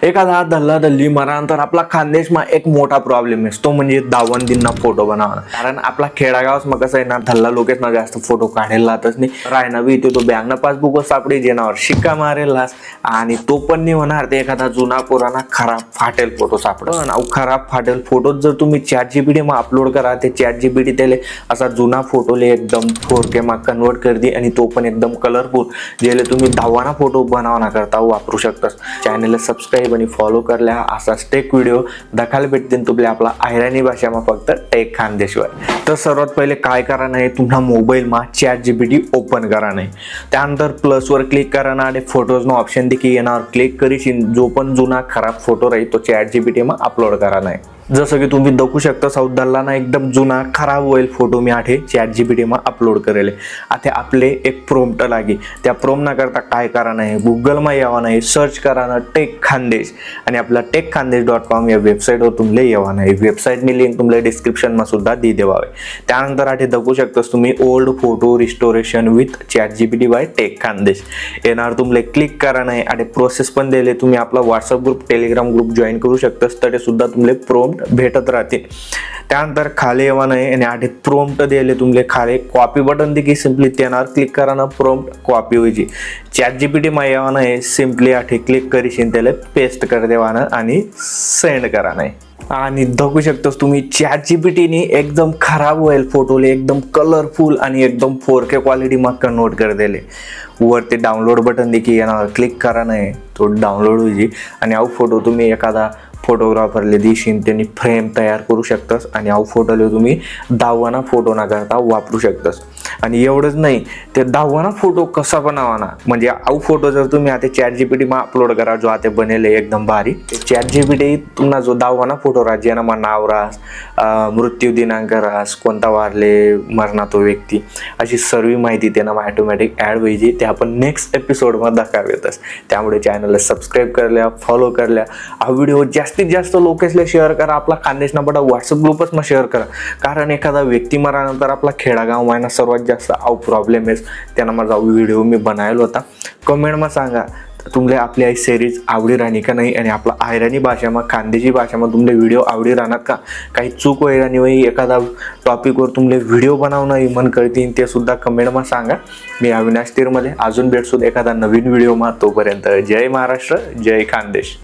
एखादा दल्ला दल्ली मरानंतर आपला खानदेशमा एक मोठा प्रॉब्लेम आहे तो म्हणजे दावंदींना फोटो बनावणं। कारण आपला खेडागावस मग कसं आहे ना, धल्ला लोकेस ना जास्त फोटो काढायला लातच नाही। रायना बी तो बँकना पासबुक सापडे जेनावर शिक्का मारेलास आणि तो पण नाही होणार ते एखादा जुना पुराणा खराब फाटेल फोटो सापडन। अहो खराब फाटेल फोटो जर तुम्ही ChatGPT मा अपलोड करा ते ChatGPT त्याले असा जुना फोटोले एकदम 4K मा कन्वर्ट कर दी आणि तो पण एकदम कलरफुल जेले तुम्ही दावाना फोटो बनावना करता वापरू शकता। चॅनलला सबस्क्राइब आणि फॉलो करल्या असा टेक व्हिडिओ दाखल भेटतील तुमले आपला आयराणी भाषामा फक्त टेक खानदेशवर। तर सर्वात पहिले काय करा नाही, तुम्हा मोबाईल मा ChatGPT ओपन करा नाही, त्यानंतर प्लस वर क्लिक करा ना आणि फोटोज नो ऑप्शन देखील येणार क्लिक करीशीन जो पण जुना खराब फोटो राहील तो ChatGPT मा अपलोड करा नाही। जसं की तुम्ही बघू शकता सौदाला ना एकदम जुना खराब होईल फोटो मी आठे ChatGPT मा अपलोड करेले। आता आपले एक प्रॉम्प्ट लागे, त्या प्रॉम्प्ट ना करता काय करा नाही, गुगल मा यावा नाही, सर्च करा ना टेक खानदेश आणि आपला techkhandesh.com या वेबसाईट वर तुमले यावा नाही। वेबसाईट मी लिंक तुमले डिस्क्रिप्शन मा सुद्धा दी देवावे। त्यानंतर आठे बघू शकता तुम्ही old photo restoration with ChatGPT by tech Khandesh येणार तुमले क्लिक करा नाही आणि प्रोसेस पण दिले। तुम्ही आपला WhatsApp group Telegram group join करू शकता, तरी सुद्धा तुमले प्रॉम्प्ट भेटत राहतील। त्यानंतर खाली येवा नाही आणि आधी प्रॉम्प्ट दिले तुमले खाली कॉपी बटन देखील सिंपली त्यावर क्लिक करा ना प्रॉम्प्ट कॉपी होईची। ChatGPT मा यावा नाही सिंपली आधी क्लिक करीशीन त्याला पेस्ट कर देवा ना आणि सेंड करा नाही आणि बघू शकतोस तुम्ही ChatGPT ने एकदम खराब होईल फोटोले एकदम कलरफुल आणि एकदम 4K क्वालिटी मा कन्वर्ट कर दिले। वरती डाउनलोड बटन देखील येणार क्लिक करा नाही तो डाउनलोड होईची आणि हा फोटो तुम्ही एखादा फोटोग्राफरले दिशीन त्यांनी फ्रेम तयार करू शकतास आणि हा फोटोले तुम्ही दावाना फोटो ना करता वापरू शकतास। आणि एवढंच नाही ते दावाना फोटो कसा बनावाना म्हणजे हा फोटो जर तुम्ही आता ChatGPT मा अपलोड करा जो आता बनेले एकदम भारी ChatGPT तुम्हाला जो दावाना फोटो राहा ज्याना मा नाव राहस, मृत्यू दिनांक राहस, कोणता वारले मरणा तो व्यक्ती अशी सर्व माहिती त्यांना ऑटोमॅटिक ॲड व्हायची। ते आपण नेक्स्ट एपिसोड मध्ये दाखवेतच। त्यामुळे चॅनलला सबस्क्राइब करल्या फॉलो करल्या हा व्हिडिओ जास्तीत जास्त लोकेसला शेअर करा, आपला खानदेशना बडा व्हॉट्सअप ग्रुपच मा शेअर करा। कारण एखादा व्यक्ती मरानंतर आपला खेडागाव मायना सर्वात जास्त आव प्रॉब्लेम आहे त्यांना माझा व्हिडिओ मी बनायला होता। कमेंट मा सांगा तुमले आपली आई सिरीज आवडी राहणी का नाही आणि आपला आयराणी भाषामा खानदेशी भाषामा तुमले व्हिडिओ आवडी राहणार का, काही चूक होईल आणि वही एखादा टॉपिकवर तुमले व्हिडिओ बनवणं मन करतील ते सुद्धा कमेंट मा सांगा। मी अविनाश तीरमध्ये अजून भेटसूद एखादा नवीन व्हिडिओ मा, तोपर्यंत जय महाराष्ट्र जय खानदेश।